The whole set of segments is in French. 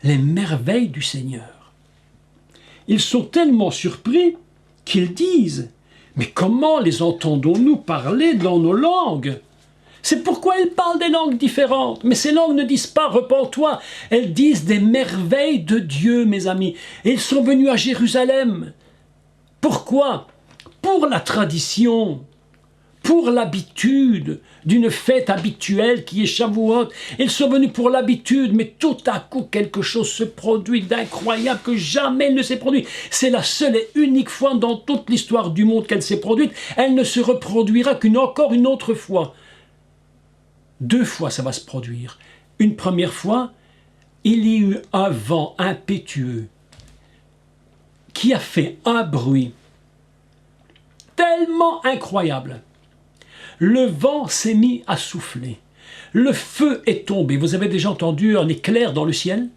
les merveilles du Seigneur. Ils sont tellement surpris qu'ils disent « Mais comment les entendons-nous parler dans nos langues ?» C'est pourquoi ils parlent des langues différentes. Mais ces langues ne disent pas « repens-toi ». Elles disent des merveilles de Dieu, mes amis. Et ils sont venus à Jérusalem. Pourquoi? Pour la tradition, pour l'habitude d'une fête habituelle qui est Shavuot. Ils sont venus pour l'habitude, mais tout à coup quelque chose se produit d'incroyable que jamais il ne s'est produit. C'est la seule et unique fois dans toute l'histoire du monde qu'elle s'est produite. Elle ne se reproduira qu'encore une autre fois. 2 fois ça va se produire. Une première fois, il y a eu un vent impétueux qui a fait un bruit tellement incroyable. Le vent s'est mis à souffler. Le feu est tombé. Vous avez déjà entendu un éclair dans le ciel?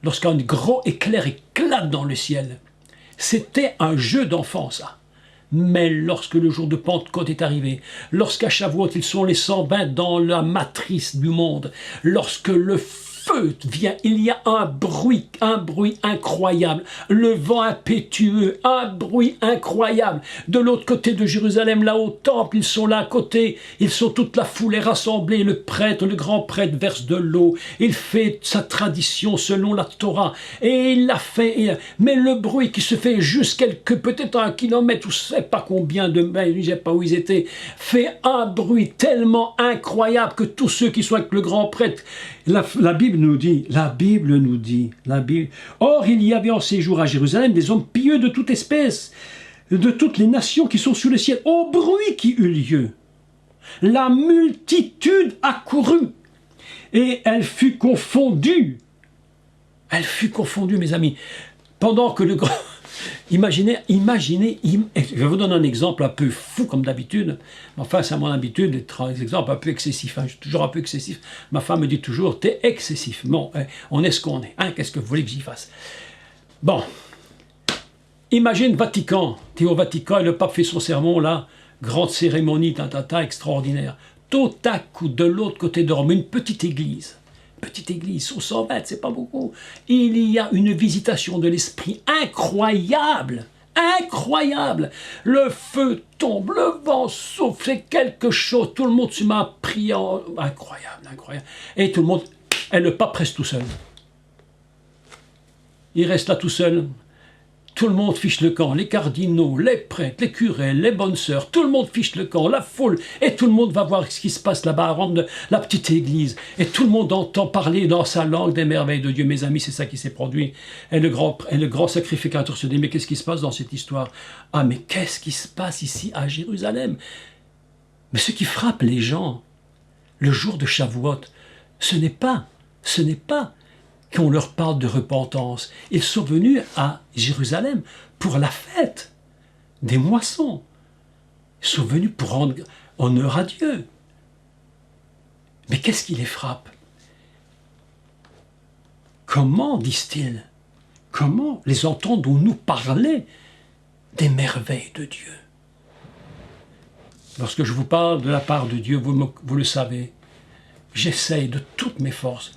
Lorsqu'un gros éclair éclate dans le ciel. C'était un jeu d'enfant, ça. Mais lorsque le jour de Pentecôte est arrivé, lorsqu'à Shavuot ils sont les 120 dans la matrice du monde, lorsque le feu vient, il y a un bruit incroyable, le vent impétueux, un bruit incroyable. De l'autre côté de Jérusalem, là au temple, ils sont là à côté, ils sont toute la foule est rassemblée, le prêtre, le grand prêtre verse de l'eau, il fait sa tradition selon la Torah, et il l'a fait, mais le bruit qui se fait juste peut-être 1 kilomètre, ou je ne sais pas combien de mètres, je ne sais pas où ils étaient, fait un bruit tellement incroyable que tous ceux qui sont avec le grand prêtre, la Bible nous dit, or il y avait en séjour à Jérusalem des hommes pieux de toute espèce, de toutes les nations qui sont sous le ciel. Au bruit qui eut lieu, la multitude accourut, et elle fut confondue. Elle fut confondue, mes amis, pendant que le grand... Imaginez, je vais vous donner un exemple un peu fou comme d'habitude, enfin c'est à mon habitude des exemples un peu excessifs, je suis toujours un peu excessif, ma femme me dit toujours, t'es excessif, bon, on est ce qu'on est, qu'est-ce que vous voulez que j'y fasse? Bon, imagine Vatican, t'es au Vatican et le pape fait son sermon là, grande cérémonie, extraordinaire, tout à coup de l'autre côté de Rome, une petite église, sous 120, c'est pas beaucoup. Il y a une visitation de l'esprit incroyable, incroyable. Le feu tombe, le vent souffle, c'est quelque chose. Tout le monde se met à prier, incroyable, incroyable. Et tout le monde, et le pape reste tout seul. Il reste là tout seul. Tout le monde fiche le camp, les cardinaux, les prêtres, les curés, les bonnes sœurs, tout le monde fiche le camp, la foule, et tout le monde va voir ce qui se passe là-bas à Rome, la petite église, et tout le monde entend parler dans sa langue des merveilles de Dieu. Mes amis, c'est ça qui s'est produit. Et le grand sacrificateur se dit, mais qu'est-ce qui se passe dans cette histoire? Ah, mais qu'est-ce qui se passe ici à Jérusalem? Mais ce qui frappe les gens, le jour de Shavuot, ce n'est pas qu'on leur parle de repentance. Ils sont venus à Jérusalem pour la fête des moissons. Ils sont venus pour rendre honneur à Dieu. Mais qu'est-ce qui les frappe? Comment, disent-ils, comment les entendons-nous parler des merveilles de Dieu? Lorsque je vous parle de la part de Dieu, vous le savez, j'essaye de toutes mes forces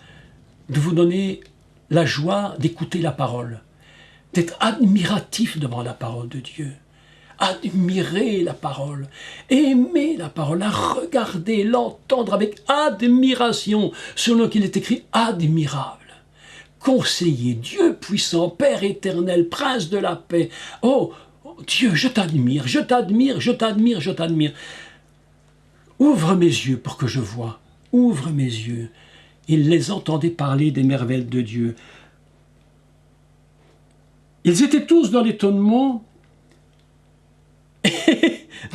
de vous donner la joie d'écouter la parole, d'être admiratif devant la parole de Dieu, admirer la parole, aimer la parole, la regarder, l'entendre avec admiration, selon qu'il est écrit admirable. Conseiller, Dieu puissant, Père éternel, Prince de la paix. Oh, Dieu, je t'admire, je t'admire, je t'admire, je t'admire. Ouvre mes yeux pour que je vois, ouvre mes yeux. Ils les entendaient parler des merveilles de Dieu. Ils étaient tous dans l'étonnement,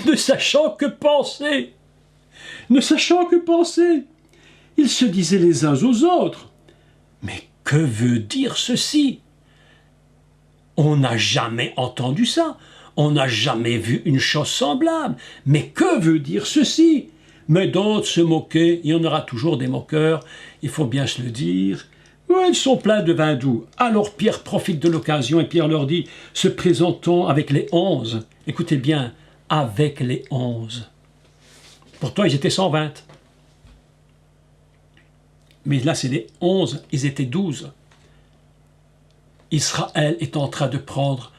ne sachant que penser. Ne sachant que penser. Ils se disaient les uns aux autres, mais que veut dire ceci? On n'a jamais entendu ça. On n'a jamais vu une chose semblable. Mais que veut dire ceci? Mais d'autres se moquaient, il y en aura toujours des moqueurs, il faut bien se le dire. Ouais, ils sont pleins de vin doux. Alors Pierre profite de l'occasion et Pierre leur dit, se présentant avec les 11, écoutez bien, avec les 11. Pourtant ils étaient 120. Mais là c'est les 11, ils étaient 12. Israël est en train de prendre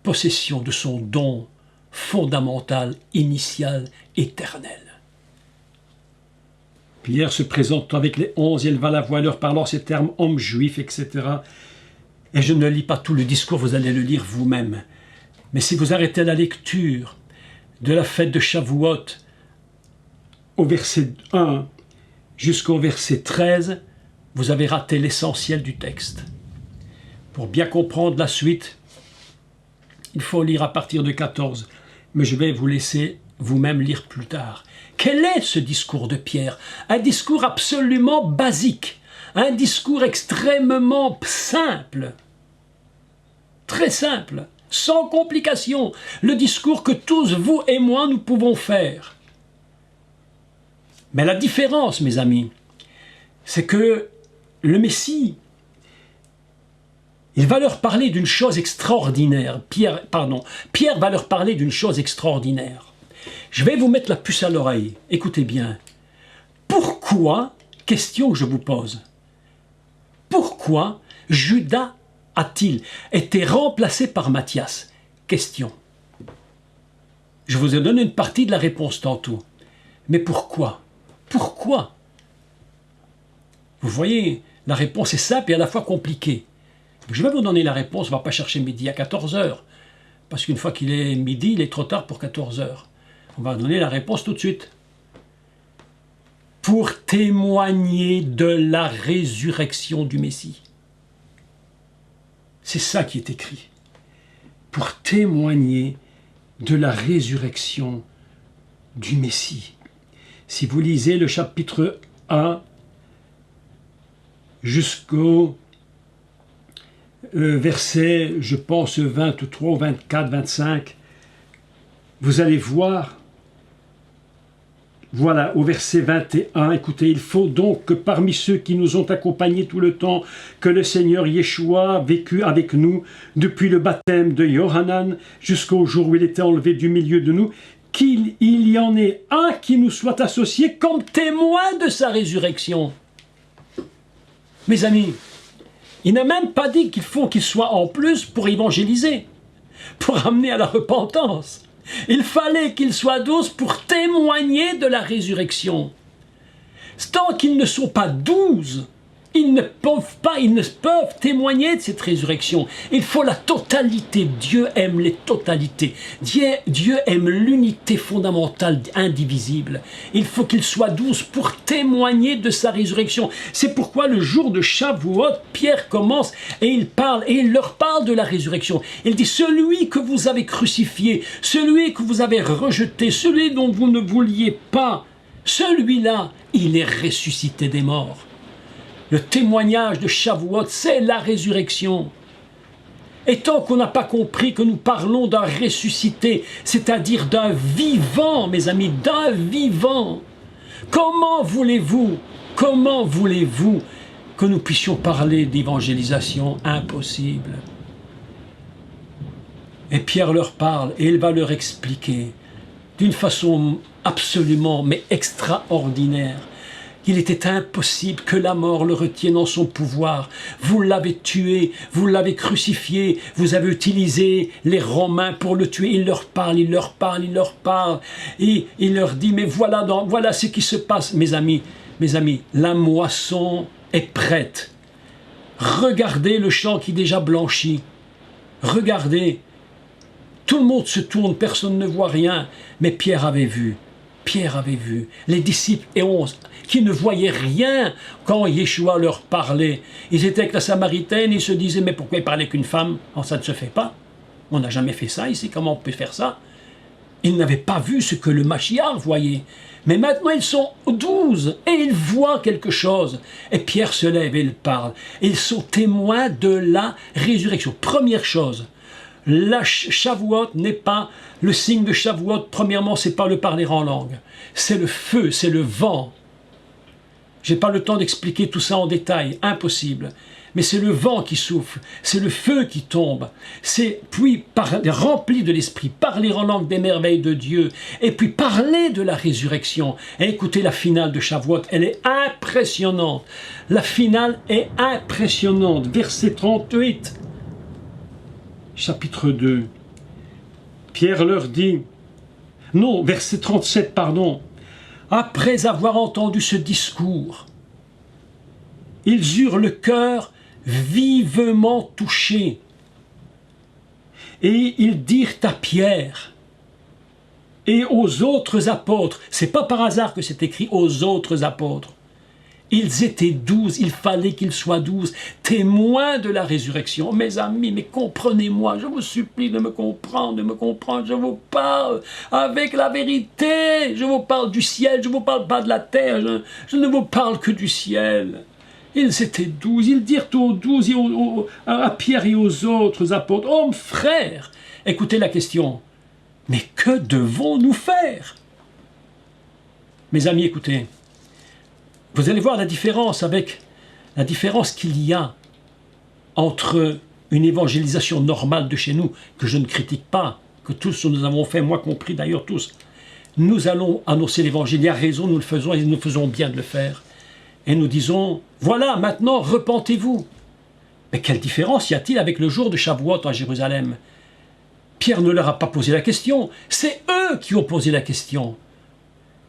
possession de son don fondamental, initial, éternel. Pierre se présente avec les 11, il va la voir, leur parlant ces termes, hommes juifs, etc. Et je ne lis pas tout le discours, vous allez le lire vous-même. Mais si vous arrêtez la lecture de la fête de Shavuot au verset 1 jusqu'au verset 13, vous avez raté l'essentiel du texte. Pour bien comprendre la suite, il faut lire à partir de 14, mais je vais vous laisser vous-même lire plus tard. Quel est ce discours de Pierre? Un discours absolument basique, un discours extrêmement simple, très simple, sans complication, le discours que tous, vous et moi, nous pouvons faire. Mais la différence, mes amis, c'est que le Messie, il va leur parler d'une chose extraordinaire. Pierre va leur parler d'une chose extraordinaire. Je vais vous mettre la puce à l'oreille. Écoutez bien. Pourquoi, question que je vous pose, pourquoi Judas a-t-il été remplacé par Matthias? Question. Je vous ai donné une partie de la réponse tantôt. Mais pourquoi? Pourquoi? Vous voyez, la réponse est simple et à la fois compliquée. Je vais vous donner la réponse, on ne va pas chercher midi à 14 h. Parce qu'une fois qu'il est midi, il est trop tard pour 14 h. On va donner la réponse tout de suite. Pour témoigner de la résurrection du Messie. C'est ça qui est écrit. Pour témoigner de la résurrection du Messie. Si vous lisez le chapitre 1 jusqu'au verset, je pense, 23, 24, 25, vous allez voir, voilà, au verset 21, écoutez, il faut donc que parmi ceux qui nous ont accompagnés tout le temps, que le Seigneur Yeshua a vécu avec nous depuis le baptême de Yohanan jusqu'au jour où il était enlevé du milieu de nous, qu'il y en ait un qui nous soit associé comme témoin de sa résurrection. Mes amis, il n'a même pas dit qu'il faut qu'il soit en plus pour évangéliser, pour amener à la repentance. Il fallait qu'ils soient 12 pour témoigner de la résurrection. Tant qu'ils ne sont pas 12, ils ne peuvent témoigner de cette résurrection. Il faut la totalité. Dieu aime les totalités. Dieu aime l'unité fondamentale, indivisible. Il faut qu'ils soient 12 pour témoigner de sa résurrection. C'est pourquoi le jour de Shavuot, Pierre commence et il leur parle de la résurrection. Il dit, celui que vous avez crucifié, celui que vous avez rejeté, celui dont vous ne vouliez pas, celui-là, il est ressuscité des morts. Le témoignage de Shavuot, c'est la résurrection. Et tant qu'on n'a pas compris que nous parlons d'un ressuscité, c'est-à-dire d'un vivant, mes amis, d'un vivant, comment voulez-vous que nous puissions parler d'évangélisation? Impossible. Et Pierre leur parle et il va leur expliquer d'une façon absolument, mais extraordinaire, qu'il était impossible que la mort le retienne en son pouvoir. Vous l'avez tué, vous l'avez crucifié, vous avez utilisé les Romains pour le tuer. Il leur parle, et il leur dit, mais voilà ce qui se passe. Mes amis, la moisson est prête. Regardez le champ qui est déjà blanchi. Regardez. Tout le monde se tourne, personne ne voit rien. Mais Pierre avait vu. Les disciples et 11 qui ne voyaient rien quand Yeshua leur parlait. Ils étaient avec la Samaritaine, ils se disaient, mais pourquoi il parlait qu'une femme? Oh, ça ne se fait pas. On n'a jamais fait ça ici, comment on peut faire ça? Ils n'avaient pas vu ce que le Mashiach voyait. Mais maintenant ils sont 12 et ils voient quelque chose. Et Pierre se lève et il parle. Ils sont témoins de la résurrection. Première chose, la Shavuot n'est pas le signe de Shavuot. Premièrement, c'est pas le parler en langue. C'est le feu, c'est le vent. J'ai pas le temps d'expliquer tout ça en détail, impossible. Mais c'est le vent qui souffle, c'est le feu qui tombe. C'est puis rempli de l'esprit, parler en langue des merveilles de Dieu, et puis parler de la résurrection. Et écoutez la finale de Shavuot, elle est impressionnante. La finale est impressionnante. Verset 38. chapitre 2. Pierre leur dit, non, verset 37, pardon. Après avoir entendu ce discours, ils eurent le cœur vivement touché. Et ils dirent à Pierre et aux autres apôtres, c'est pas par hasard que c'est écrit aux autres apôtres, ils étaient 12, il fallait qu'ils soient 12, témoins de la résurrection. Mes amis, mais comprenez-moi, je vous supplie de me comprendre, je vous parle avec la vérité, je vous parle du ciel, je ne vous parle pas de la terre, je ne vous parle que du ciel. Ils étaient 12, ils dirent aux 12, à Pierre et aux autres apôtres, « Hommes, frères !» Écoutez la question, « Mais que devons-nous faire ?» Mes amis, écoutez, vous allez voir la différence qu'il y a entre une évangélisation normale de chez nous, que je ne critique pas, que tous nous avons fait, moi compris d'ailleurs tous. Nous allons annoncer l'évangile, il y a raison, nous le faisons et nous faisons bien de le faire. Et nous disons, voilà, maintenant, repentez-vous. Mais quelle différence y a-t-il avec le jour de Shavuot à Jérusalem? Pierre ne leur a pas posé la question, c'est eux qui ont posé la question.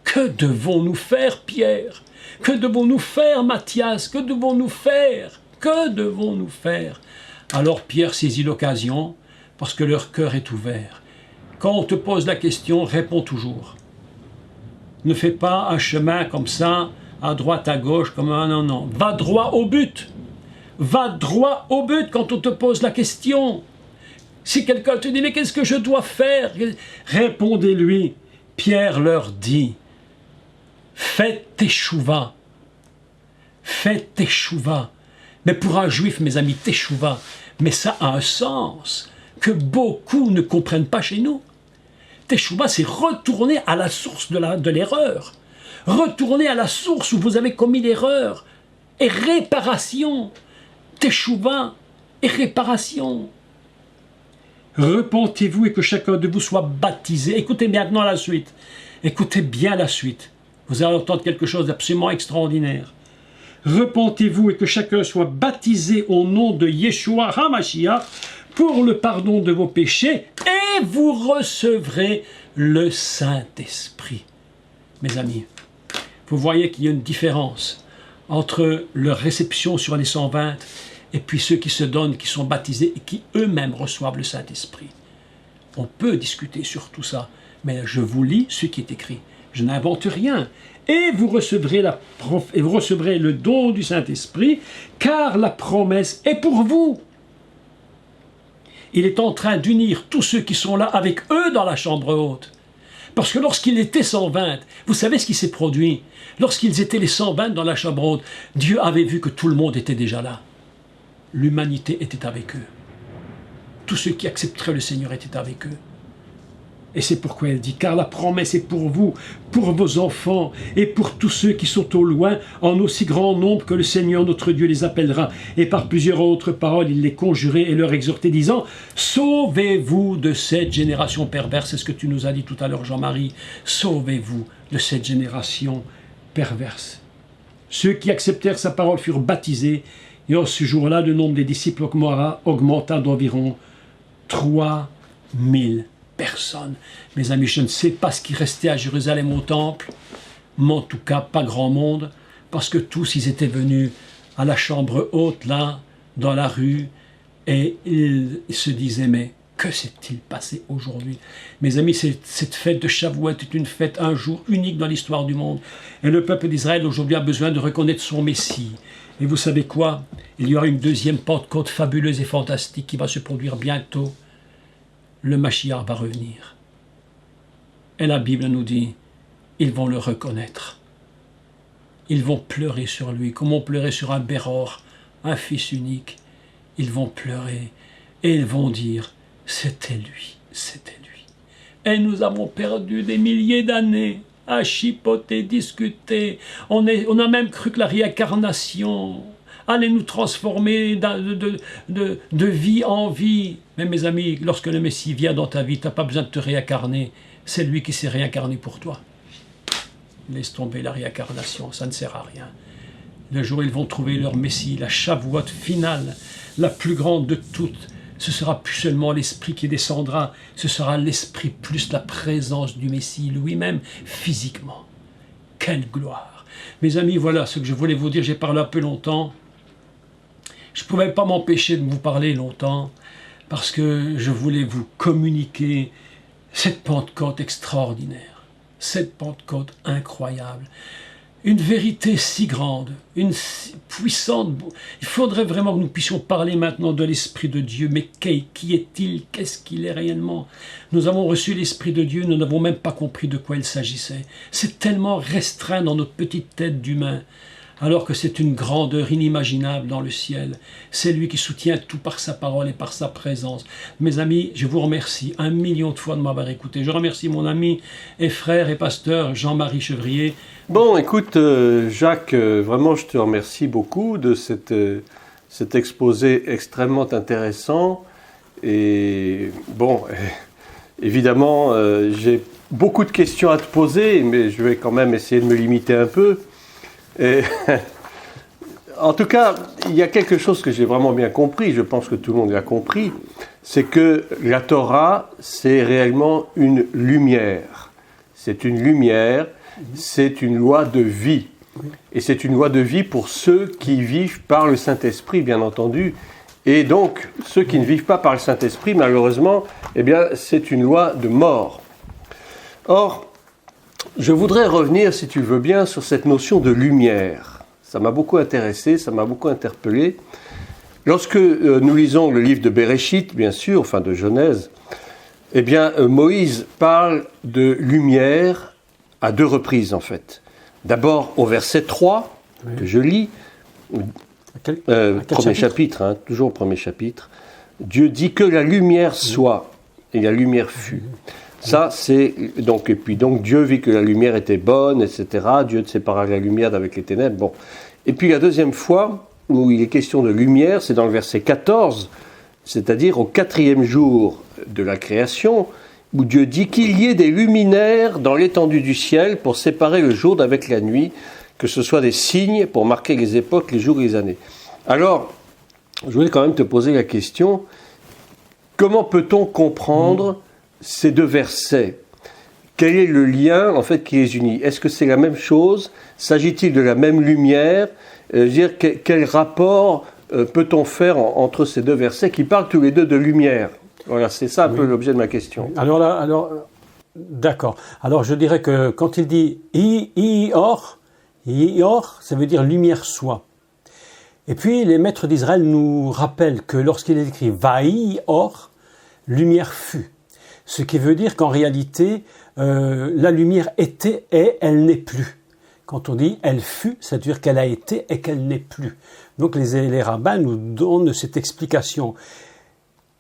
Que devons-nous faire, Pierre? Que devons-nous faire, Matthias? Que devons-nous faire? Que devons-nous faire? Alors Pierre saisit l'occasion, parce que leur cœur est ouvert. Quand on te pose la question, réponds toujours. Ne fais pas un chemin comme ça, à droite, à gauche, comme un non. Va droit au but. Va droit au but quand on te pose la question. Si quelqu'un te dit, mais qu'est-ce que je dois faire? Répondez-lui. Pierre leur dit, faites teshuva. Faites teshuva. Mais pour un juif, mes amis, teshuva, mais ça a un sens que beaucoup ne comprennent pas chez nous. Teshuva, c'est retourner à la source de l'erreur. Retourner à la source où vous avez commis l'erreur. Et réparation. Teshuva et réparation. Repentez-vous et que chacun de vous soit baptisé. Écoutez maintenant la suite. Écoutez bien la suite. Vous allez entendre quelque chose d'absolument extraordinaire. Repentez-vous et que chacun soit baptisé au nom de Yeshua HaMashiach pour le pardon de vos péchés et vous recevrez le Saint-Esprit. Mes amis, vous voyez qu'il y a une différence entre leur réception sur les 120 et puis ceux qui se donnent, qui sont baptisés et qui eux-mêmes reçoivent le Saint-Esprit. On peut discuter sur tout ça, mais je vous lis ce qui est écrit. Je n'invente rien. Et vous recevrez le don du Saint-Esprit, car la promesse est pour vous. Il est en train d'unir tous ceux qui sont là avec eux dans la chambre haute. Parce que lorsqu'il était 120, vous savez ce qui s'est produit? Lorsqu'ils étaient les 120 dans la chambre haute, Dieu avait vu que tout le monde était déjà là. L'humanité était avec eux. Tous ceux qui accepteraient le Seigneur étaient avec eux. Et c'est pourquoi elle dit, car la promesse est pour vous, pour vos enfants et pour tous ceux qui sont au loin, en aussi grand nombre que le Seigneur notre Dieu les appellera. Et par plusieurs autres paroles, il les conjurait et leur exhortait, disant, sauvez-vous de cette génération perverse. C'est ce que tu nous as dit tout à l'heure, Jean-Marie. Sauvez-vous de cette génération perverse. Ceux qui acceptèrent sa parole furent baptisés, et en ce jour-là, le nombre des disciples augmenta d'environ 3000 personnes. Mes amis, je ne sais pas ce qui restait à Jérusalem au temple, mais en tout cas, pas grand monde, parce que tous, ils étaient venus à la chambre haute, là, dans la rue, et ils se disaient, mais que s'est-il passé aujourd'hui? Mes amis, cette fête de Shavuot est une fête, un jour unique dans l'histoire du monde. Et le peuple d'Israël, aujourd'hui, a besoin de reconnaître son Messie. Et vous savez quoi? Il y aura une deuxième Pentecôte fabuleuse et fantastique qui va se produire bientôt. Le Mashiach va revenir. Et la Bible nous dit, ils vont le reconnaître. Ils vont pleurer sur lui, comme on pleurait sur un Béror, un fils unique. Ils vont pleurer et ils vont dire, c'était lui, c'était lui. Et nous avons perdu des milliers d'années à chipoter, discuter. On a même cru que la réincarnation allait nous transformer de vie en vie. Mais mes amis, lorsque le Messie vient dans ta vie, tu n'as pas besoin de te réincarner. C'est lui qui s'est réincarné pour toi. Laisse tomber la réincarnation, ça ne sert à rien. Le jour où ils vont trouver leur Messie, la Shavuot finale, la plus grande de toutes, ce sera plus seulement l'Esprit qui descendra, ce sera l'Esprit plus la présence du Messie lui-même, physiquement. Quelle gloire! Mes amis, voilà ce que je voulais vous dire. J'ai parlé un peu longtemps. Je ne pouvais pas m'empêcher de vous parler longtemps parce que je voulais vous communiquer cette Pentecôte extraordinaire, cette Pentecôte incroyable. Une vérité si grande, une si puissante. Il faudrait vraiment que nous puissions parler maintenant de l'Esprit de Dieu. Mais qui est-il? Qu'est-ce qu'il est réellement? Nous avons reçu l'Esprit de Dieu, nous n'avons même pas compris de quoi il s'agissait. C'est tellement restreint dans notre petite tête d'humain, alors que c'est une grandeur inimaginable dans le ciel. C'est lui qui soutient tout par sa parole et par sa présence. Mes amis, je vous remercie 1 million de fois de m'avoir écouté. Je remercie mon ami et frère et pasteur Jean-Marie Chevrier. Bon, écoute, Jacques, vraiment, je te remercie beaucoup de cet exposé extrêmement intéressant. Et bon, évidemment, j'ai beaucoup de questions à te poser, mais je vais quand même essayer de me limiter un peu. Et en tout cas, il y a quelque chose que j'ai vraiment bien compris, je pense que tout le monde l'a compris, c'est que la Torah, c'est réellement une lumière. C'est une lumière, c'est une loi de vie. Et c'est une loi de vie pour ceux qui vivent par le Saint-Esprit, bien entendu. Et donc, ceux qui ne vivent pas par le Saint-Esprit, malheureusement, eh bien, c'est une loi de mort. Or, je voudrais revenir, si tu le veux bien, sur cette notion de lumière. Ça m'a beaucoup intéressé, ça m'a beaucoup interpellé. Lorsque nous lisons le livre de Béréchit, bien sûr, enfin de Genèse, eh bien, Moïse parle de lumière à 2 reprises, en fait. D'abord, au verset 3, que je lis, premier chapitre, toujours au premier chapitre, Dieu dit que la lumière soit, et la lumière fut. Ça, c'est donc, et puis donc Dieu vit que la lumière était bonne, etc. Dieu sépara la lumière d'avec les ténèbres. Bon. Et puis la deuxième fois où il est question de lumière, c'est dans le verset 14, c'est-à-dire au 4e jour de la création, où Dieu dit qu'il y ait des luminaires dans l'étendue du ciel pour séparer le jour d'avec la nuit, que ce soit des signes pour marquer les époques, les jours et les années. Alors, je voulais quand même te poser la question, comment peut-on comprendre ces 2 versets? Quel est le lien en fait qui les unit? Est-ce que c'est la même chose? S'agit-il de la même lumière? Quel rapport peut-on faire entre ces 2 versets qui parlent tous les 2 de lumière? Voilà, c'est ça un peu l'objet de ma question. D'accord. Alors je dirais que quand il dit Ior, ça veut dire lumière soit. Et puis les maîtres d'Israël nous rappellent que lorsqu'il est écrit Vaïor, lumière fut. Ce qui veut dire qu'en réalité, la lumière était et elle n'est plus. Quand on dit elle fut, ça veut dire qu'elle a été et qu'elle n'est plus. Donc les rabbins nous donnent cette explication.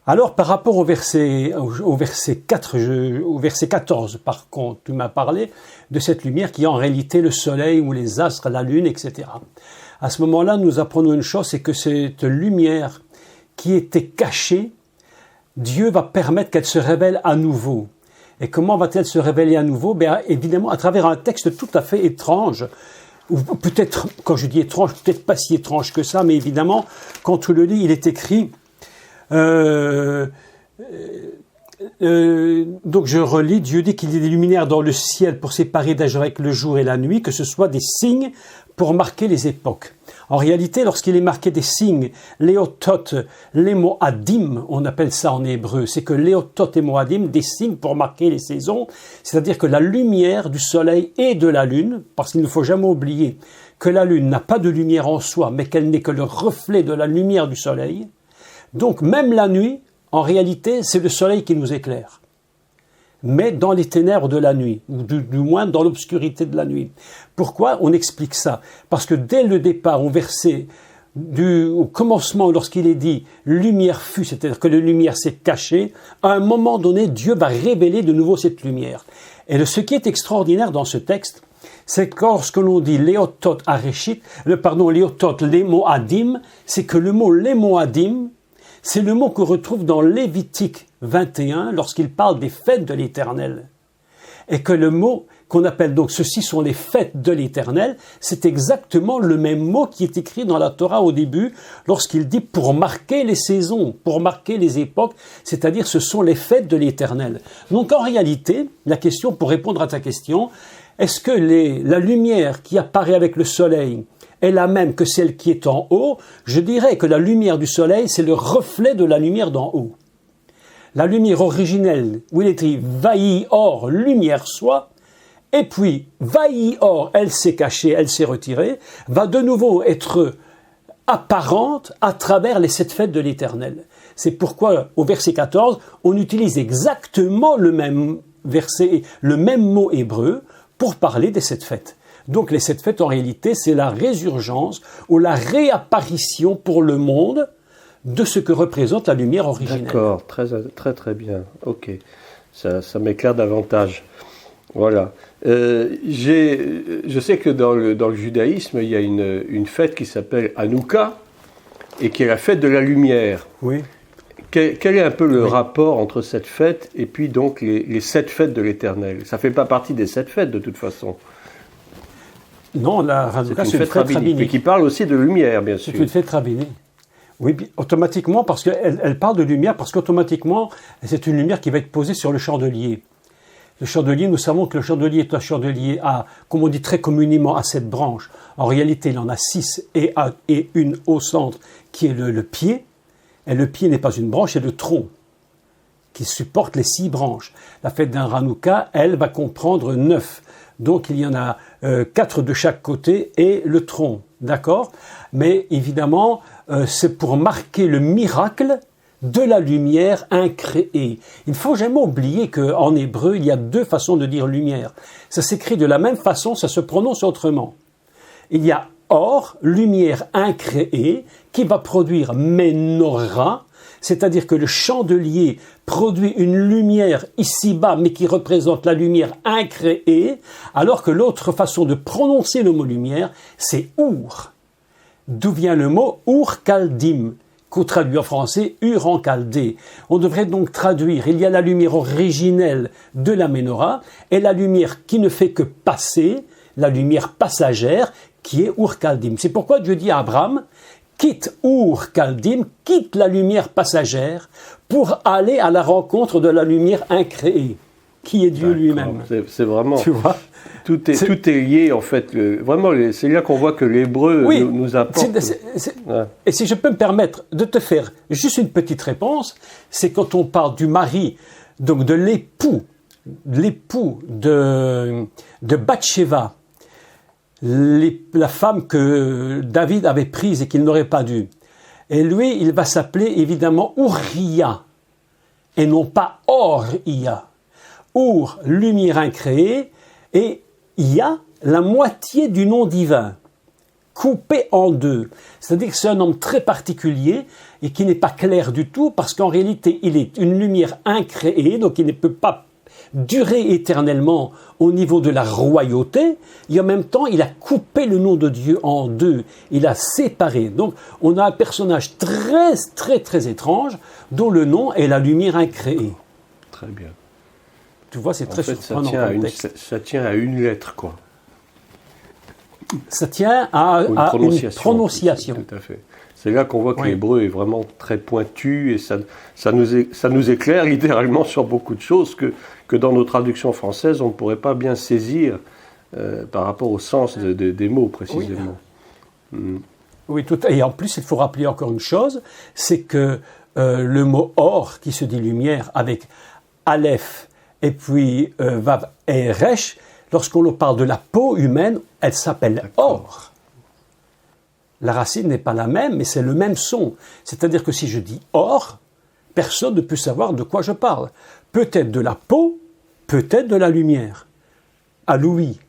Alors par rapport au verset 14, par contre, tu m'as parlé de cette lumière qui est en réalité le soleil ou les astres, la lune, etc. À ce moment-là, nous apprenons une chose, c'est que cette lumière qui était cachée, Dieu va permettre qu'elle se révèle à nouveau. Et comment va-t-elle se révéler à nouveau? Bien, évidemment, à travers un texte tout à fait étrange, ou peut-être, quand je dis étrange, peut-être pas si étrange que ça, mais évidemment, quand tu le lis, il est écrit, donc je relis, Dieu dit qu'il y a des luminaires dans le ciel pour séparer d'agir avec le jour et la nuit, que ce soit des signes pour marquer les époques. En réalité, lorsqu'il est marqué des signes, léotot, les moadim, on appelle ça en hébreu, c'est que léotot et moadim, des signes pour marquer les saisons, c'est-à-dire que la lumière du soleil et de la lune, parce qu'il ne faut jamais oublier que la lune n'a pas de lumière en soi, mais qu'elle n'est que le reflet de la lumière du soleil. Donc même la nuit, en réalité, c'est le soleil qui nous éclaire. Mais dans les ténèbres de la nuit, ou du moins dans l'obscurité de la nuit. Pourquoi on explique ça? Parce que dès le départ, au commencement, lorsqu'il est dit « lumière fut », c'est-à-dire que la lumière s'est cachée, à un moment donné, Dieu va révéler de nouveau cette lumière. Et ce qui est extraordinaire dans ce texte, c'est que lorsque l'on dit « léotot areshit », léotot les moadim, c'est que le mot « les moadim », c'est le mot qu'on retrouve dans Lévitique 21 lorsqu'il parle des fêtes de l'Éternel. Et que le mot qu'on appelle donc, ceci sont les fêtes de l'Éternel, c'est exactement le même mot qui est écrit dans la Torah au début, lorsqu'il dit pour marquer les saisons, pour marquer les époques, c'est-à-dire ce sont les fêtes de l'Éternel. Donc en réalité, la question, pour répondre à ta question, est-ce que la lumière qui apparaît avec le soleil est la même que celle qui est en haut? Je dirais que la lumière du soleil, c'est le reflet de la lumière d'en haut. La lumière originelle, où il est écrit « Vaï or, lumière soit », et puis « Vaï or, elle s'est cachée, elle s'est retirée », va de nouveau être apparente à travers les 7 fêtes de l'Éternel. C'est pourquoi, au verset 14, on utilise exactement le même verset, le même mot hébreu pour parler des 7 fêtes. Donc les 7 fêtes, en réalité, c'est la résurgence ou la réapparition pour le monde de ce que représente la lumière originelle. D'accord, très, très, très bien. Ok, ça m'éclaire davantage. Voilà. Je sais que dans le judaïsme, il y a une fête qui s'appelle Hanouka et qui est la fête de la lumière. Oui. Quel est un peu le rapport entre cette fête et puis donc les 7 fêtes de l'Éternel? Ça ne fait pas partie des 7 fêtes de toute façon. Non, la Hanouka, c'est une fête rabbinique. Mais qui parle aussi de lumière, bien sûr. C'est une fête rabbinique. Oui, automatiquement, parce qu'elle parle de lumière, parce qu'automatiquement, c'est une lumière qui va être posée sur le chandelier. Le chandelier, nous savons que le chandelier est un chandelier comme on dit très communément, à 7 branches. En réalité, il en a 6 et une au centre qui est le pied. Et le pied n'est pas une branche, c'est le tronc qui supporte les 6 branches. La fête d'un Hanouka, elle, va comprendre 9. Donc, il y en a 4 de chaque côté et le tronc. D'accord? Mais évidemment, c'est pour marquer le miracle de la lumière incréée. Il ne faut jamais oublier qu'en hébreu, il y a 2 façons de dire lumière. Ça s'écrit de la même façon, ça se prononce autrement. Il y a or, lumière incréée, qui va produire menorah, c'est-à-dire que le chandelier produit une lumière ici-bas, mais qui représente la lumière incréée, alors que l'autre façon de prononcer le mot lumière, c'est Ur. D'où vient le mot Ur Kaldim, qu'on traduit en français Ur en Chaldée. On devrait donc traduire, il y a la lumière originelle de la menorah, et la lumière qui ne fait que passer, la lumière passagère, qui est Ur Kaldim. C'est pourquoi Dieu dit à Abraham, quitte Ur Kaldim, quitte la lumière passagère, pour aller à la rencontre de la lumière incréée, qui est Dieu lui-même. C'est vraiment... Tu vois, tout est lié, en fait. Vraiment, c'est là qu'on voit que l'hébreu nous apporte... Ouais. Et si je peux me permettre de te faire juste une petite réponse, c'est quand on parle du mari, donc de l'époux de Bathsheba, la femme que David avait prise et qu'il n'aurait pas dû. Et lui, il va s'appeler évidemment Uriah, et non pas Or-Ia. Ur, lumière incréée, et Ia, la moitié du nom divin, coupé en 2. C'est-à-dire que c'est un homme très particulier et qui n'est pas clair du tout, parce qu'en réalité, il est une lumière incréée, donc il ne peut pas durer éternellement au niveau de la royauté, et en même temps, il a coupé le nom de Dieu en 2. Il a séparé. Donc, on a un personnage très, très, très étrange, dont le nom est la lumière incréée. Très bien. Tu vois, c'est très surprenant. Ça tient à une lettre, quoi. Ça tient à une prononciation. Tout à fait. C'est là qu'on voit que l'hébreu est vraiment très pointu et ça nous éclaire littéralement sur beaucoup de choses que dans nos traductions françaises, on ne pourrait pas bien saisir par rapport au sens des mots, précisément. Oui, et en plus, il faut rappeler encore une chose, c'est que le mot « or » qui se dit « lumière » avec « aleph » et puis « vav » et « resh », lorsqu'on parle de la peau humaine, elle s'appelle « or ». La racine n'est pas la même, mais c'est le même son. C'est-à-dire que si je dis « or », personne ne peut savoir de quoi je parle. Peut-être de la peau, peut-être de la lumière. À Louis.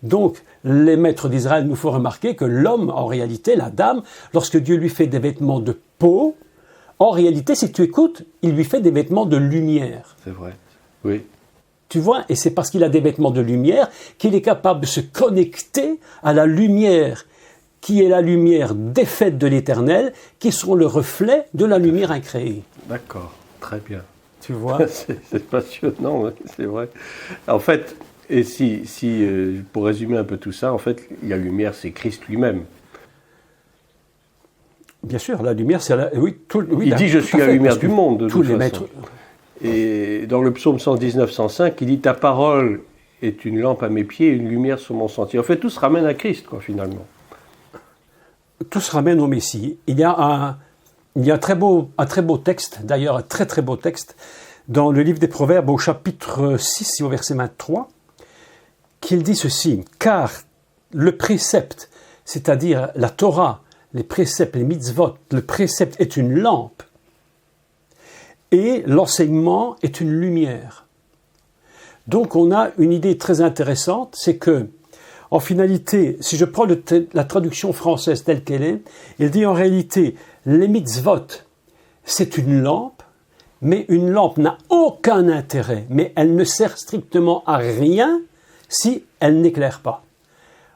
Donc, les maîtres d'Israël nous font remarquer que l'homme, en réalité, la dame, lorsque Dieu lui fait des vêtements de peau, en réalité, si tu écoutes, il lui fait des vêtements de lumière. C'est vrai, oui. Tu vois, et c'est parce qu'il a des vêtements de lumière qu'il est capable de se connecter à la lumière, qui est la lumière des fêtes de l'Éternel, qui sont le reflet de la lumière incréée. D'accord, très bien. Tu vois, c'est passionnant, c'est vrai. En fait, Et pour résumer un peu tout ça, en fait, la lumière, c'est Christ lui-même. Bien sûr, la lumière, c'est il dit « Je suis la lumière du monde », de toute façon. Et dans le psaume 119, 105, il dit « Ta parole est une lampe à mes pieds et une lumière sur mon sentier ». En fait, tout se ramène à Christ, quoi, finalement. Tout se ramène au Messie. Il y a un très beau texte, d'ailleurs un très très beau texte, dans le livre des Proverbes au chapitre 6 et au verset 23, qu'il dit ceci, « Car le précepte, c'est-à-dire la Torah, les préceptes, les mitzvot, le précepte est une lampe et l'enseignement est une lumière. » Donc on a une idée très intéressante, c'est que, en finalité, si je prends la traduction française telle qu'elle est, il dit en réalité, les mitzvot, c'est une lampe, mais une lampe n'a aucun intérêt, mais elle ne sert strictement à rien si elle n'éclaire pas.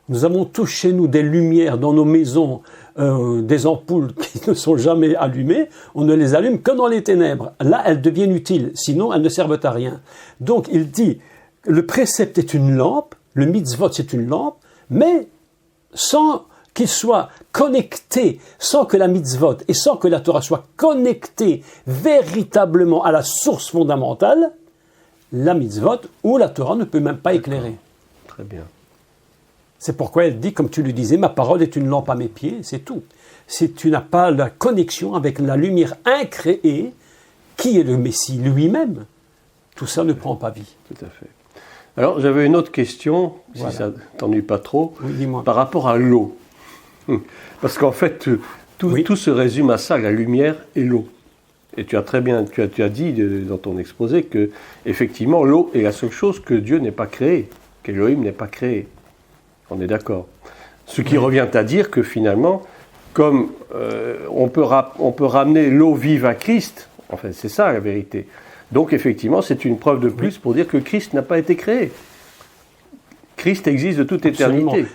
Nous avons tous chez nous des lumières dans nos maisons, des ampoules qui ne sont jamais allumées, on ne les allume que dans les ténèbres. Là, elles deviennent utiles, sinon elles ne servent à rien. Donc il dit, le précepte est une lampe, le mitzvot c'est une lampe, mais sans qu'il soit connecté, sans que la mitzvot et sans que la Torah soit connectée véritablement à la source fondamentale, la mitzvot ou la Torah ne peut même pas éclairer. Très bien. C'est pourquoi elle dit, comme tu le disais, ma parole est une lampe à mes pieds, c'est tout. Si tu n'as pas la connexion avec la lumière incréée, qui est le Messie lui-même, tout ça ne prend pas vie. Tout à fait. Alors, j'avais une autre question, si ça ne t'ennuie pas trop, par rapport à l'eau. Parce qu'en fait, tout se résume à ça, la lumière et l'eau. Et tu as très bien, tu as dit dans ton exposé que, effectivement, l'eau est la seule chose que Dieu n'ait pas créée, qu'Élohim n'ait pas créée. On est d'accord. Ce qui revient à dire que finalement, comme on peut ramener l'eau vive à Christ, en fait, c'est ça la vérité. Donc effectivement, c'est une preuve de plus pour dire que Christ n'a pas été créé. Christ existe de toute éternité.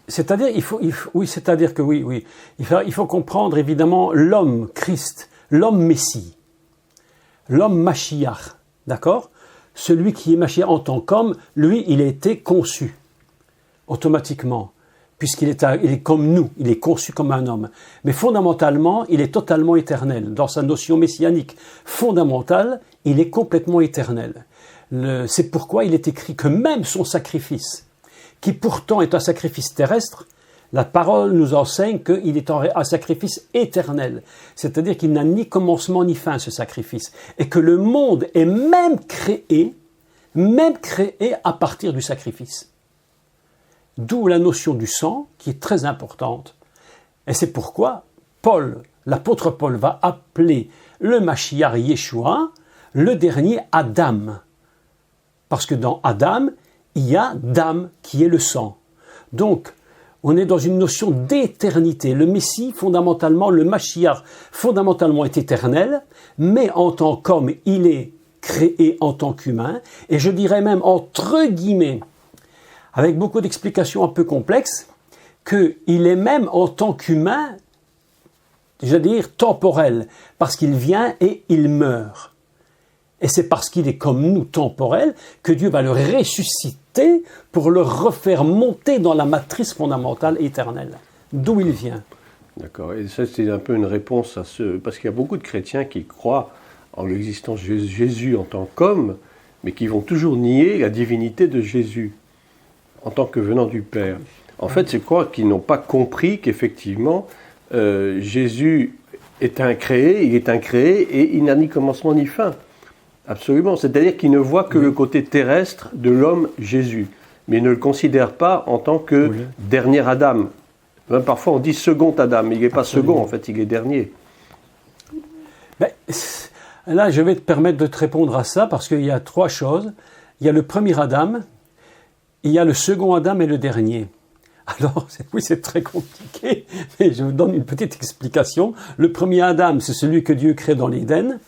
C'est-à-dire, il faut comprendre évidemment l'homme Christ, l'homme Messie, l'homme Mashiach, d'accord ? Celui qui est Mashiach en tant qu'homme, lui, il a été conçu automatiquement, puisqu'il est comme nous, il est conçu comme un homme. Mais fondamentalement, il est totalement éternel. Dans sa notion messianique fondamentale, il est complètement éternel. C'est pourquoi il est écrit que même son sacrifice, qui pourtant est un sacrifice terrestre, la parole nous enseigne qu'il est un sacrifice éternel. C'est-à-dire qu'il n'a ni commencement ni fin, ce sacrifice. Et que le monde est même créé à partir du sacrifice. D'où la notion du sang, qui est très importante. Et c'est pourquoi l'apôtre Paul va appeler le Mashiach Yeshua, le dernier Adam. Parce que dans Adam, il y a Dam, qui est le sang. Donc, on est dans une notion d'éternité. Le Messie, fondamentalement, le Mashiach, fondamentalement, est éternel, mais en tant qu'homme, il est créé en tant qu'humain, et je dirais même, entre guillemets, avec beaucoup d'explications un peu complexes, qu'il est même en tant qu'humain, je veux dire, temporel, parce qu'il vient et il meurt. Et c'est parce qu'il est comme nous, temporel, que Dieu va le ressusciter pour le refaire monter dans la matrice fondamentale éternelle, d'où il vient. D'accord, et ça c'est un peu une réponse à ce... Parce qu'il y a beaucoup de chrétiens qui croient en l'existence de Jésus en tant qu'homme, mais qui vont toujours nier la divinité de Jésus en tant que venant du Père. En fait, c'est quoi qu'ils n'ont pas compris qu'effectivement, Jésus est incréé, et il n'a ni commencement ni fin. Absolument, c'est-à-dire qu'il ne voit que le côté terrestre de l'homme Jésus, mais il ne le considère pas en tant que dernier Adam. Même parfois on dit second Adam, mais il n'est pas second, en fait, il est dernier. Mais, là, je vais te permettre de te répondre à ça, parce qu'il y a trois choses. Il y a le premier Adam, il y a le second Adam et le dernier. Alors, c'est très compliqué, mais je vous donne une petite explication. Le premier Adam, c'est celui que Dieu crée dans l'Éden,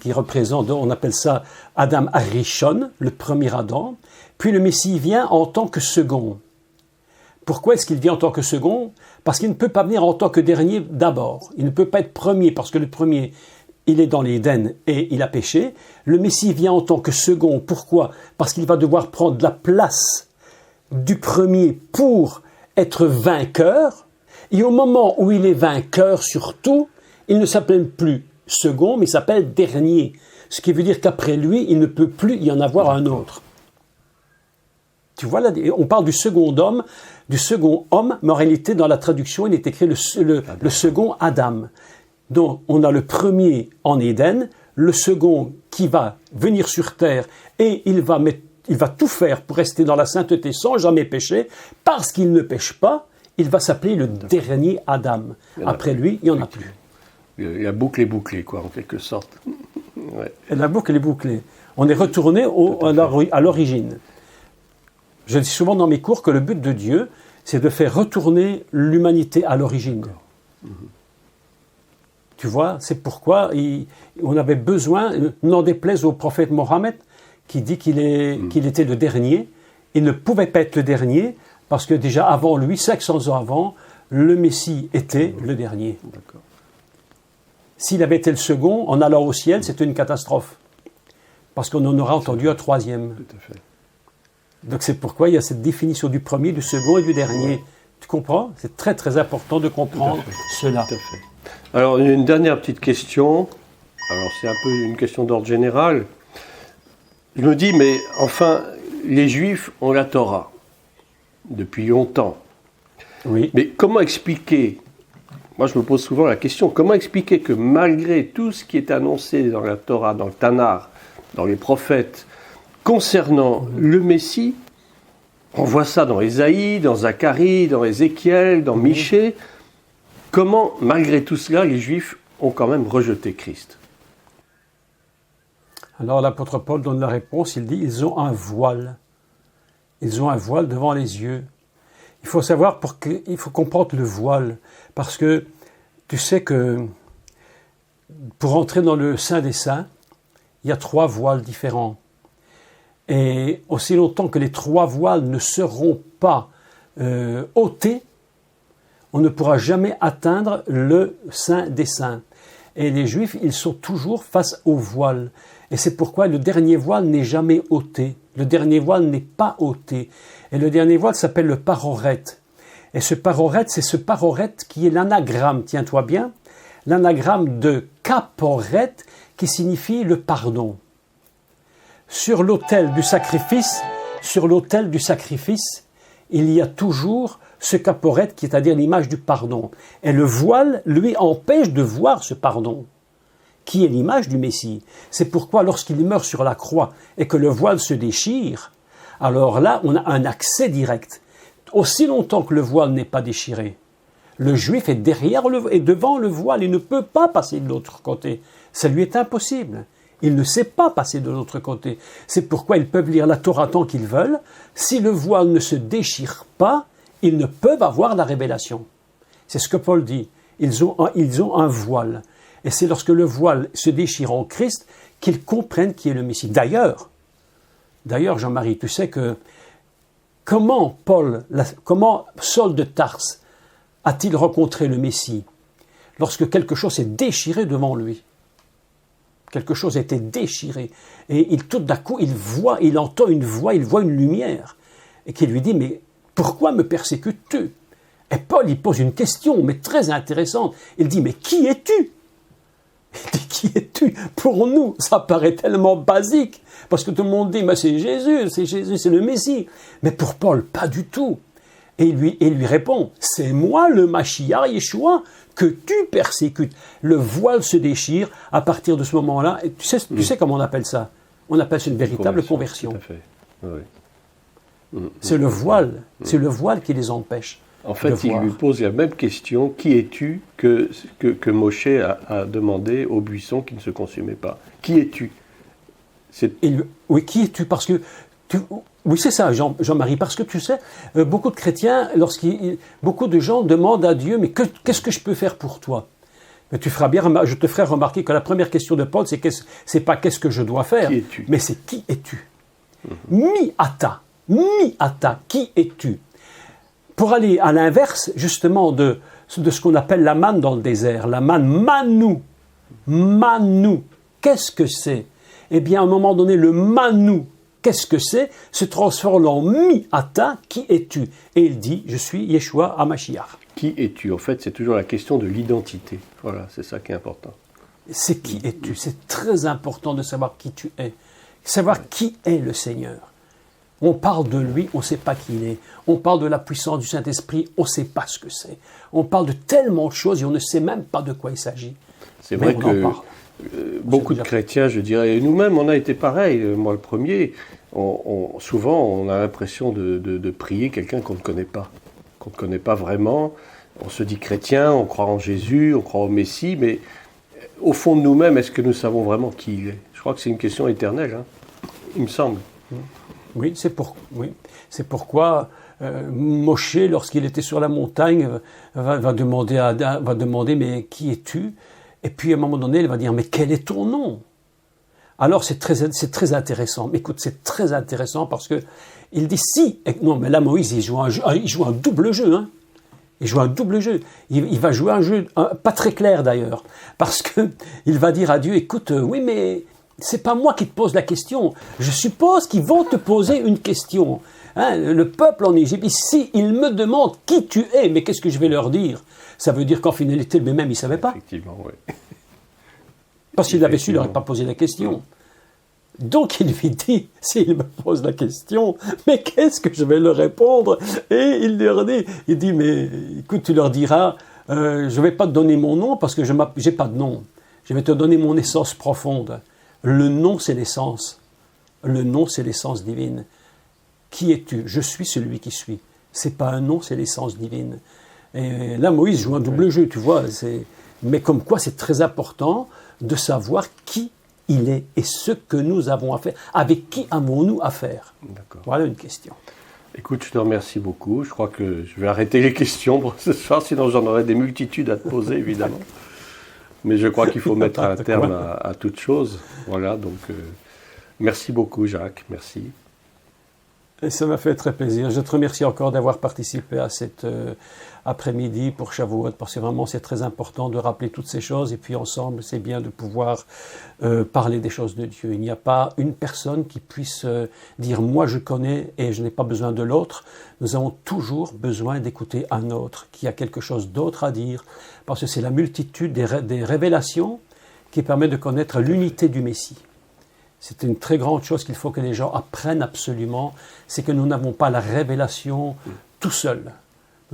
qui représente, on appelle ça Adam Arishon, le premier Adam. Puis le Messie vient en tant que second. Pourquoi est-ce qu'il vient en tant que second ? Parce qu'il ne peut pas venir en tant que dernier d'abord. Il ne peut pas être premier, parce que le premier, il est dans l'Éden et il a péché. Le Messie vient en tant que second. Pourquoi? Parce qu'il va devoir prendre la place du premier pour être vainqueur. Et au moment où il est vainqueur surtout, il ne s'appelle plus second, mais il s'appelle dernier. Ce qui veut dire qu'après lui, il ne peut plus y en avoir un autre. Tu vois, là, on parle du second homme, mais en réalité, dans la traduction, il est écrit le second Adam. Donc, on a le premier en Éden, le second qui va venir sur terre et il va tout faire pour rester dans la sainteté sans jamais pécher. Parce qu'il ne pêche pas, il va s'appeler le dernier Adam. Après lui, il n'y en a plus. La boucle est bouclée, quoi, en quelque sorte. Ouais. Et la boucle est bouclée. On est retourné à l'origine. Je dis souvent dans mes cours que le but de Dieu, c'est de faire retourner l'humanité à l'origine. Tu vois, c'est pourquoi on avait besoin, n'en déplaise au prophète Mohammed, qui dit qu'il était le dernier. Il ne pouvait pas être le dernier, parce que déjà avant lui, 500 ans avant, le Messie était le dernier. D'accord. S'il avait été le second, en allant au ciel, c'était une catastrophe. Parce qu'on en aura entendu un troisième. Tout à fait. Donc c'est pourquoi il y a cette définition du premier, du second et du dernier. Tu comprends? C'est très très important de comprendre cela. Tout à fait. Alors une dernière petite question. Alors c'est un peu une question d'ordre général. Je me dis, mais enfin, les Juifs ont la Torah depuis longtemps. Oui. Mais comment expliquer, moi je me pose souvent la question, comment expliquer que malgré tout ce qui est annoncé dans la Torah, dans le Tanakh, dans les prophètes, concernant le Messie, on voit ça dans Ésaïe, dans Zacharie, dans Ézéchiel, dans Michée, comment, malgré tout cela, les Juifs ont quand même rejeté Christ? Alors l'apôtre Paul donne la réponse, il dit, ils ont un voile. Ils ont un voile devant les yeux. Il faut savoir, il faut comprendre le voile, parce que tu sais que pour entrer dans le Saint des Saints, il y a 3 voiles différents. Et aussi longtemps que les 3 voiles ne seront pas ôtés, on ne pourra jamais atteindre le Saint des Saints. Et les Juifs, ils sont toujours face au voile. Et c'est pourquoi le dernier voile n'est jamais ôté. Le dernier voile n'est pas ôté. Et le dernier voile s'appelle le paroret. Et ce paroret, c'est ce paroret qui est l'anagramme, tiens-toi bien, l'anagramme de kaporet, qui signifie le pardon. Sur l'autel du sacrifice, il y a toujours ce kaporet, qui est à dire l'image du pardon. Et le voile, lui, empêche de voir ce pardon, qui est l'image du Messie. C'est pourquoi lorsqu'il meurt sur la croix et que le voile se déchire, alors là, on a un accès direct. Aussi longtemps que le voile n'est pas déchiré, le Juif est devant le voile, il ne peut pas passer de l'autre côté. Ça lui est impossible. Il ne sait pas passer de l'autre côté. C'est pourquoi ils peuvent lire la Torah tant qu'ils veulent. Si le voile ne se déchire pas, ils ne peuvent avoir la révélation. C'est ce que Paul dit. Ils ont un voile. Et c'est lorsque le voile se déchire en Christ qu'ils comprennent qui est le Messie. D'ailleurs, Jean-Marie, tu sais que comment Saul de Tarse a-t-il rencontré le Messie? Lorsque quelque chose s'est déchiré devant lui. Quelque chose a été déchiré. Et tout d'un coup, il entend une voix, il voit une lumière. Et qui lui dit, mais pourquoi me persécutes-tu? Et Paul, il pose une question, mais très intéressante. Il dit, mais qui es-tu? Il dit, qui es-tu? Pour nous, ça paraît tellement basique. Parce que tout le monde dit, mais c'est Jésus, c'est le Messie. Mais pour Paul, pas du tout. Et il lui répond, c'est moi le Mashiach Yeshua que tu persécutes. Le voile se déchire à partir de ce moment-là. Et tu sais comment on appelle ça? On appelle ça une véritable conversion. Tout à fait. Oui. C'est le voile, c'est le voile qui les empêche. En fait, il lui pose la même question, qui es-tu, que Moshe a demandé au buisson qui ne se consumait pas. Qui es-tu? Oui, qui es-tu? Parce que oui, c'est ça, Jean-Marie, parce que tu sais, beaucoup de chrétiens, beaucoup de gens demandent à Dieu, mais qu'est-ce que je peux faire pour toi? Mais je te ferai remarquer que la première question de Paul, c'est pas qu'est-ce que je dois faire, mais c'est qui es-tu? Mi-ata, qui es-tu? Pour aller à l'inverse, justement, de ce qu'on appelle la manne dans le désert, la manne manou, Manou. Qu'est-ce que c'est? Eh bien, à un moment donné, le Manou, qu'est-ce que c'est? Se transforme en Mi-Ata, qui es-tu? Et il dit, je suis Yeshua HaMashiach. Qui es-tu? En fait, c'est toujours la question de l'identité. Voilà, c'est ça qui est important. C'est qui es-tu? C'est très important de savoir qui tu es. Savoir qui est le Seigneur. On parle de lui, on ne sait pas qui il est. On parle de la puissance du Saint-Esprit, on ne sait pas ce que c'est. On parle de tellement de choses et on ne sait même pas de quoi il s'agit. C'est vrai que beaucoup de chrétiens, je dirais, et nous-mêmes, on a été pareil, moi le premier, souvent on a l'impression de prier quelqu'un qu'on ne connaît pas vraiment. On se dit chrétien, on croit en Jésus, on croit au Messie, mais au fond de nous-mêmes, est-ce que nous savons vraiment qui il est? Je crois que c'est une question éternelle, hein, il me semble. Oui, c'est pourquoi Moshe, lorsqu'il était sur la montagne, va demander mais qui es-tu? Et puis à un moment donné, il va dire mais quel est ton nom? Alors c'est très intéressant. Écoute, c'est très intéressant parce que il dit si. Non, mais là Moïse il joue un double jeu. Hein. Il joue un double jeu. Il va jouer un jeu pas très clair d'ailleurs, parce que il va dire à Dieu écoute, oui mais c'est pas moi qui te pose la question. Je suppose qu'ils vont te poser une question. Hein, le peuple en Égypte, ici, il me demande qui tu es, mais qu'est-ce que je vais leur dire? Ça veut dire qu'en finalité, lui-même, il ne savait pas. Effectivement, oui. Parce qu'il l'avait su, il n'aurait pas posé la question. Donc il lui dit, s'il me pose la question, mais qu'est-ce que je vais leur répondre? Et il leur dit, mais écoute, tu leur diras, je ne vais pas te donner mon nom parce que je n'ai pas de nom. Je vais te donner mon essence profonde. Le nom, c'est l'essence. Le nom, c'est l'essence divine. Qui es-tu? Je suis celui qui suis. C'est pas un nom, c'est l'essence divine. Et là, Moïse joue un double jeu, tu vois. Mais comme quoi, c'est très important de savoir qui il est et ce que nous avons à faire. Avec qui avons-nous affaire? Voilà une question. Écoute, je te remercie beaucoup. Je crois que je vais arrêter les questions pour ce soir, sinon j'en aurais des multitudes à te poser, évidemment. Mais je crois qu'il faut mettre un terme à toute chose. Voilà, donc merci beaucoup, Jacques. Merci. Et ça m'a fait très plaisir. Je te remercie encore d'avoir participé à cet après-midi pour Shavuot, parce que vraiment c'est très important de rappeler toutes ces choses. Et puis ensemble, c'est bien de pouvoir parler des choses de Dieu. Il n'y a pas une personne qui puisse dire « moi je connais et je n'ai pas besoin de l'autre ». Nous avons toujours besoin d'écouter un autre qui a quelque chose d'autre à dire, parce que c'est la multitude des révélations qui permet de connaître l'unité du Messie. C'est une très grande chose qu'il faut que les gens apprennent absolument, c'est que nous n'avons pas la révélation tout seul.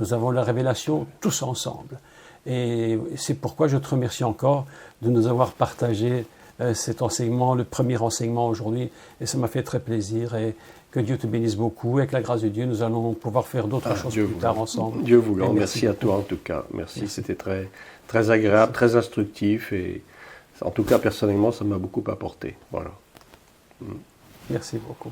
Nous avons la révélation tous ensemble. Et c'est pourquoi je te remercie encore de nous avoir partagé cet enseignement, le premier enseignement aujourd'hui. Et ça m'a fait très plaisir. Et que Dieu te bénisse beaucoup. Avec la grâce de Dieu, nous allons pouvoir faire d'autres choses plus tard ensemble. Dieu voulant. Merci à toi en tout cas. Merci. C'était très, très agréable, très instructif. Et en tout cas, personnellement, ça m'a beaucoup apporté. Voilà. Merci beaucoup.